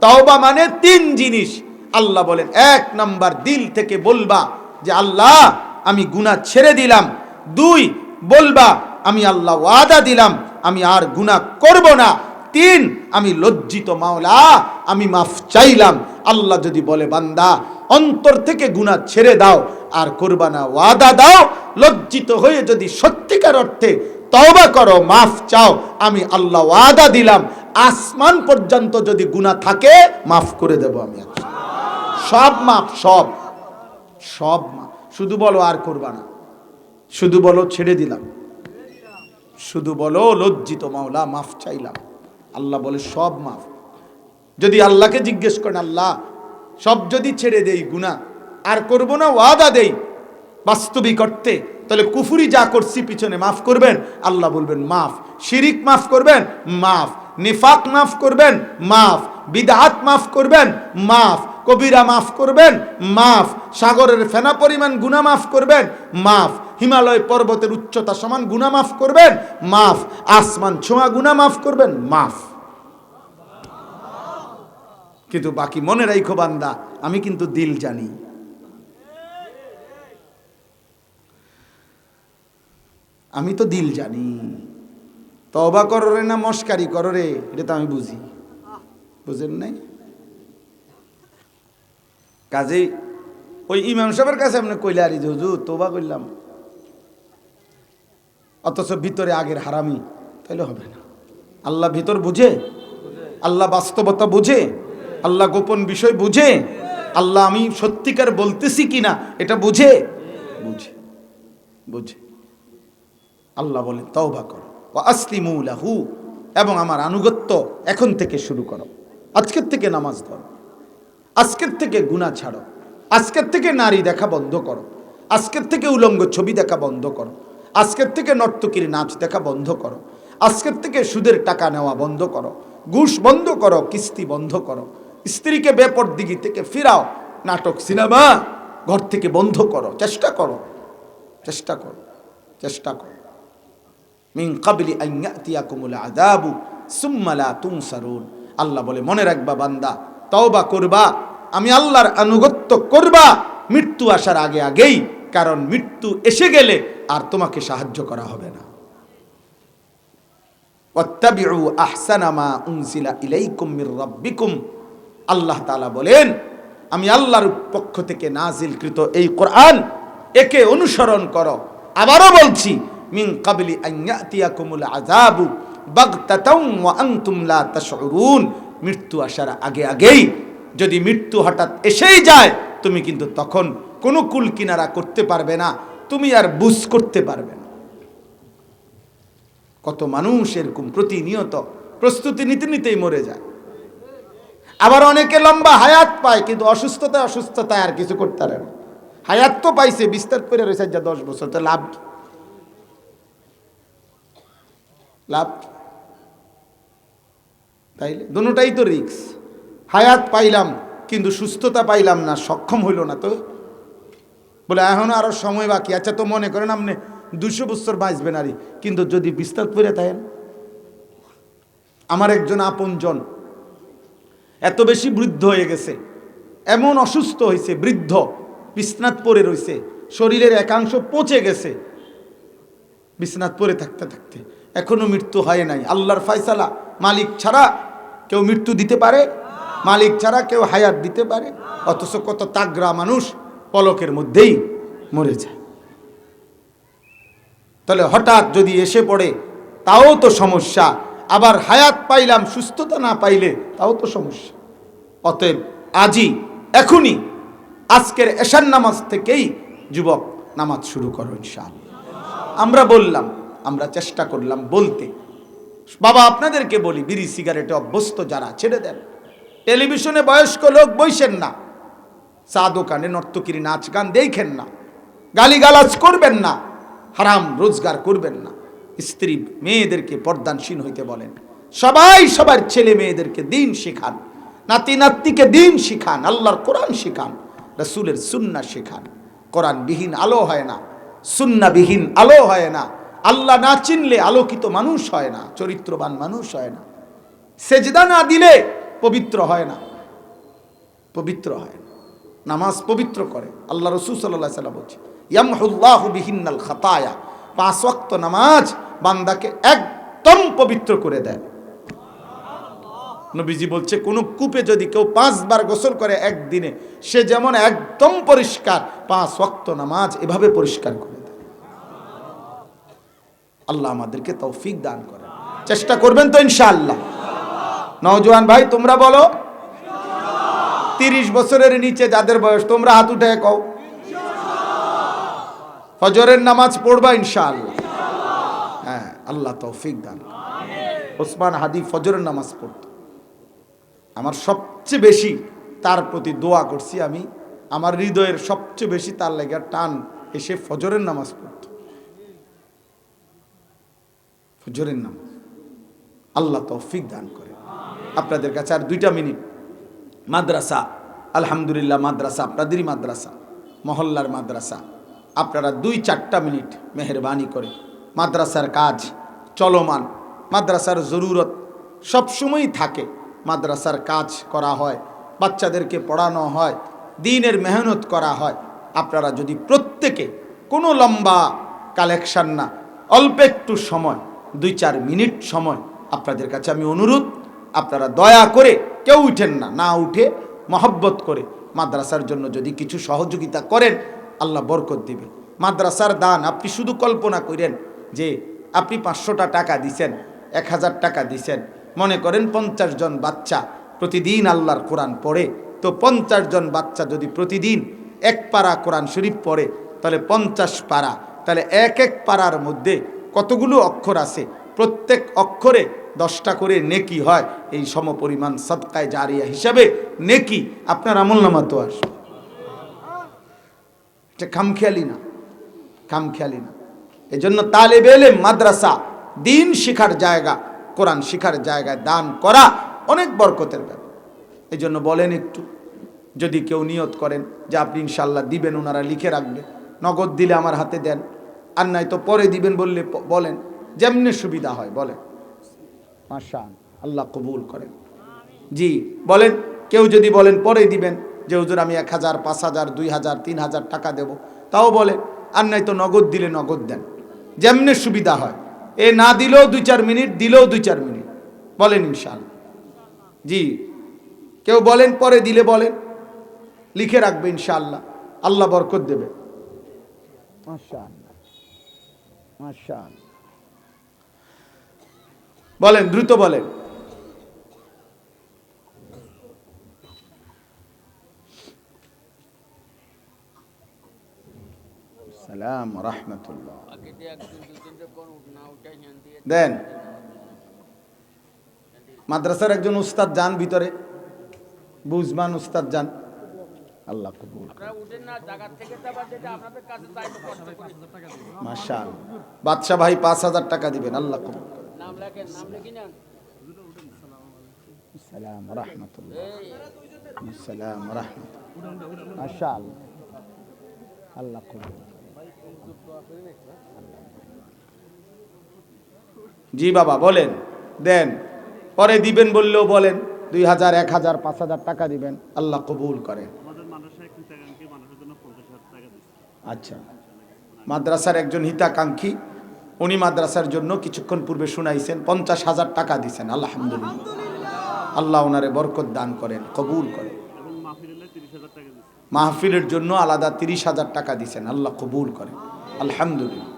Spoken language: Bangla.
তওবা মানে তিন জিনিস। আল্লাহ বলেন, এক নাম্বার দিল থেকে বলবা যে আল্লাহ আমি গুনাহ ছেড়ে দিলাম। দুই বলবা আমি আল্লাহ ওয়াদা দিলাম আমি আর গুনাহ করব না। তিন আমি লজ্জিত মাওলা আমি মাফ চাইলাম। আল্লাহ যদি বলে বান্দা অন্তর থেকে গুনাহ ছেড়ে দাও আর করবা না, ওয়াদা দাও, লজ্জিত হয়ে যদি সত্যিকার অর্থে তওবা করো, মাফ চাও, আমি আল্লাহ ওয়াদা দিলাম আসমান পর্যন্ত যদি গুনাহ থাকে মাফ করে দেব আমি। সব মাফ, সব সব মাফ। শুধু বলো আর করবা না, শুধু বলো ছেড়ে দিলাম, শুধু বলো লজ্জিত মাওলা মাফ চাইলাম। আল্লাহ বলে সব মাফ। যদি আল্লাহকে জিজ্ঞেস করেন আল্লাহ সব যদি ছেড়ে দেই গুনাহ আর করব না, ওয়াদা দেই বাস্তবিক অর্থে, তাহলে কুফরি যা করছি পিছনে মাফ করবেন? আল্লাহ বলবেন মাফ। শিরিক মাফ করবেন? মাফ। নিফাক মাফ করবেন? মাফ। বিদআত মাফ করবেন? মাফ। কবিরা মাফ করবেন? মাফ। সাগরের ফেনা পরিমাণ গুনাহ মাফ করবেন? মাফ। হিমালয় পর্বতের উচ্চতা সমান গুনাহ মাফ করবেন? মাফ। আসমান ছোঁয়া গুনাহ মাফ করবেন? মাফ। কিন্তু বাকি মনে রাখো বান্দা, আমি কিন্তু দিল জানি। আমি তো দিল জানি। তওবা করো রে না মস্কারি করো রে, এটা তো আমি বুঝি। বুঝেন নাই? কাজেই ওই ইমাম সাহেবের কাছে আপনি কইলে আরি যে হুজুর তওবা করলাম, অথচ ভিতরে আগের হারামি, তাইলে হবে না। আল্লাহ ভিতর বুঝে, আল্লাহ বাস্তবতা বুঝে, আল্লাহ গোপন বিষয় বুঝে, আল্লাহ আমি সত্যিকার বলতেছি কিনা এটা বুঝে, বুঝে বুঝে। আল্লাহ বলে তওবা করো ওয়া আসলিমু লাহু, এবং আমার আনুগত্য এখন থেকে শুরু করো। আজকের থেকে নামাজ ধরো, আজকের থেকে গুনাহ ছাড়ো, আজকের থেকে নারী দেখা বন্ধ করো, আজকের থেকে উলঙ্গ ছবি দেখা বন্ধ করো, আজকের থেকে নর্তকীর নাচ দেখা বন্ধ করো, আজকের থেকে সুদের টাকা নেওয়া বন্ধ করো, ঘুষ বন্ধ করো, কিস্তি বন্ধ করো, স্ত্রীকে বেপরদিগি থেকে ফিরাও, নাটক সিনেমা ঘর থেকে বন্ধ করো। চেষ্টা করো, চেষ্টা করো, চেষ্টা করো। মিন ক্বাবলি আন ইয়াতিয়াকুমুল আযাবু সুম্মা লা তুনসারুন। আল্লাহ বলে মনে রাখবা বান্দা, তওবা করবা, আমি আল্লাহর আনুগত্য করবা মৃত্যু আসার আগে আগেই, কারণ মৃত্যু এসে গেলে আর তোমাকে সাহায্য করা হবে না। ওয়াত্তাবিউ আহসানা মা উনজিলা ইলাইকুম মির রাব্বিকুম। আল্লাহ তাআলা বলেন আমি আল্লাহর পক্ষ থেকে নাজিলকৃত এই কোরআন, একে অনুসরণ করো। আবারও বলছি, মিন ক্বাবলি আন ইয়াতিয়াকুমুল আযাবু বাগতাতাও ওয়া আনতুম লা তাশউরুন। মৃত্যু আসার আগে আগেই যদি মৃত্যু হঠাৎ এসেই যায়, তুমি কিন্তু তখন কোনো কুল কিনারা করতে পারবে না, তুমি আর বুঝ করতে পারবে না। কত মানুষ এরকম প্রতিনিয়ত প্রস্তুতি নিতে নিতেই মরে যায়। আবার অনেকে লম্বা হায়াত পায়, কিন্তু অসুস্থতায় অসুস্থতায় আর কিছু করতে পারে না। হায়াত তো পাইছে, বিস্তার করে রয়েছে যা 10 বছর, তো লাভ কি? লাভ তাইলে দুটোটাই তো রিস্ক। হায়াত পাইলাম কিন্তু সুস্থতা পাইলাম না, সক্ষম হইল না, তো বলে এখন আরো সময় বাকি। আচ্ছা, তো মনে করেন আপনি 200 বছর বাঁচবেন আরই, কিন্তু যদি বিস্তার করে থাকেন। আমার একজন আপনজন এত বেশি বৃদ্ধ হয়ে গেছে, এমন অসুস্থ হয়েছে, বৃদ্ধ বিছনাত পড়ে রয়েছে, শরীরের একাংশ পচে গেছে, বিছনাত পড়ে থাকতে থাকতে এখনো মৃত্যু হয় নাই। আল্লাহর ফয়সালা, মালিক ছাড়া কেউ মৃত্যু দিতে পারে? মালিক ছাড়া কেউ হায়াত দিতে পারে? অথচ কত তাগড়া মানুষ পলকের মধ্যেই মরে যায়। তাহলে হঠাৎ যদি এসে পড়ে তাও তো সমস্যা, আবার হায়াত পাইলাম সুস্থতা না পাইলে তাও তো সমস্যা। অতএব আজই, এখনই, আজকের এশার নামাজ থেকেই যুবক নামাজ শুরু করো ইনশাআল্লাহ। আমরা বললাম, আমরা চেষ্টা করলাম বলতে। বাবা আপনাদেরকে বলি, বিড়ি সিগারেটে অভ্যস্ত যারা, ছেড়ে দেন। টেলিভিশনে বয়স্ক লোক বইসেন না, চা দোকানে নর্তকীর নাচ গান দেখেন না, গালিগালাজ করবেন না, হারাম রোজগার করবেন না। স্ত্রী মেয়েদেরকে পর্দানশীল হইতে বলেন। সবাই সবার ছেলে মেয়েদেরকে দিন শিখান, নাতি নাতনিকে দিন শিখান, আল্লাহর কোরআন শিখান, রাসূলের সুন্নাহ শিখান। কোরআনবিহীন আলো হয় না, সুন্নাহবিহীন আলো হয় না। আল্লাহ না চিনলে আলোকিত মানুষ হয় না, চরিত্রবান মানুষ হয় না। সেজদা না দিলে পবিত্র হয় না, পবিত্র হয় না। নামাজ পবিত্র করে। আল্লাহ রাসূল সাল্লাল্লাহু আলাইহি ওয়াসাল্লাম বলছে ইয়ামহুল্লাহু বিহিন্নাল খাতায়া, 5 ওয়াক্ত নামাজ বান্দাকে একদম পবিত্র করে দেয়। নবীজি বলছে কোন কূপে যদি কেউ 5 বার গোসল করে একদিনে, সে যেমন একদম পরিষ্কার, 5 ওয়াক্ত নামাজ এভাবে পরিষ্কার করে দেয়। আল্লাহ আমাদেরকে তৌফিক দান করেন। চেষ্টা করবেন তো ইনশাআল্লাহ? নওজোয়ান ভাই তোমরা বলো, 30 বছরের নিচে যাদের বয়স তোমরা হাত উঠে কও ফজরের নামাজ পড়বা ইনশাআল্লাহ। হ্যাঁ, আল্লাহ তৌফিক দান। ওসমান হাদি ফজরের নামাজ পড়ত। আমার সবচেয়ে বেশি তার প্রতি দোয়া করছি আমি, আমার হৃদয়ের সবচেয়ে বেশি তার লাগা টান এসে ফজরের নামাজ পড়ত। ফজরের নামাজ আল্লাহ তৌফিক দান করে। আপনাদের কাছে আর 2টা মিনিট। মাদ্রাসা, আলহামদুলিল্লাহ মাদ্রাসা আপনাদেরই মাদ্রাসা, মহল্লার মাদ্রাসা। আপনারা 2-4টা মিনিট মেহেরবানি করে, মাদ্রাসার কাজ চলমান, মাদ্রাসার জরুরত সবসময়ই থাকে, মাদ্রাসার কাজ করা হয়, বাচ্চাদেরকে পড়ানো হয়, দ্বীনের মেহনত করা হয়। আপনারা যদি প্রত্যেকে কোনো লম্বা কালেকশন না, অল্প একটু সময়, 2-4 মিনিট সময়, আপনাদের কাছে আমি অনুরোধ, আপনারা দয়া করে কেউ উঠেন না, না উঠে মহব্বত করে মাদ্রাসার জন্য যদি কিছু সহযোগিতা করেন, আল্লাহ বরকত দিবে। মাদ্রাসার দান আপনি শুধু কল্পনা করেন যে আপনি 500টা টাকা দিছেন, 1000 টাকা দিছেন, মনে করেন 50 জন বাচ্চা প্রতিদিন আল্লাহর কোরআন পড়ে, তো 50 জন বাচ্চা যদি প্রতিদিন 1 পারা কোরআন শরীফ পড়ে, তাহলে 50 পারা, তাহলে এক পারার মধ্যে কতগুলো অক্ষর আছে, প্রত্যেক অক্ষরে 10টা করে নেকি হয়। এই সমপরিমাণ সাদকায়ে জারিয়া হিসাবে নেকি আপনার আমলনামা তো আসবে। এটা খামখেয়ালি না, খামখেয়ালি না। এই জন্য তালেবে ইলম, মাদ্রাসা, দ্বীন শিখার জায়গা, কোরআন শিখার জায়গায় দান করা অনেক বরকতের ব্যাপার। এই জন্য বলেন একটু, যদি কেউ নিয়ত করেন যে আপনি ইনশাল্লাহ দিবেন, ওনারা লিখে রাখবে, নগদ দিলে আমার হাতে দেন, আর নাই তো পরে দিবেন বললে বলেন, যেমনি সুবিধা হয় বলেন। মাশাআল্লাহ, আল্লাহ কবুল করেন। জি বলেন, কেউ যদি বলেন পরে দিবেন যে হুজুর আমি 1000, 5000, 2000, 3000 টাকা দেব, তাও বলেন, আর নাই তো নগদ দিলে নগদ দেন, যেমনি সুবিধা হয়। এ না দিলেও 2-4 মিনিট, দিলেও 2-4 মিনিট বলেন ইনশাআল্লাহ। জি কেউ বলেন পরে দিলে বলেন, লিখে রাখবে ইনশাআল্লাহ, আল্লাহ বরকত দেবে। মাশাআল্লাহ, মাশাআল্লাহ। বলেন, দ্রুত বলেন। সালাম রাহমাতুল্লাহ। দেন মাদ্রাসার একজন উস্তাদ যান ভিতরে, বুঝমান উস্তাদ যান, আল্লাহ কবুল। মাশাআল্লাহ, বাদশা ভাই 5000 টাকা দিবেন, আল্লাহ কবুল। সালাম রাহমাতুল্লাহ, সালাম রাহমাতুল্লাহ, মাশাআল্লাহ, আল্লাহ কবুল। জি বাবা বলেন, দেন, পরে দিবেন বললেও বলেন, 2000, 1000, 5000 টাকা দিবেন, আল্লাহ কবুল করেন। আচ্ছা, মাদ্রাসার একজন হিতাকাঙ্ক্ষী, উনি মাদ্রাসার জন্য কিছুক্ষণ পূর্বে শুনাইছেন 50,000 টাকা দিছেন, আলহামদুলিল্লাহ, আল্লাহ ওনারে বরকত দান করেন, কবুল করেন। মাহফিলের জন্য আলাদা 30,000 টাকা দিছেন, আল্লাহ কবুল করেন, আলহামদুলিল্লাহ।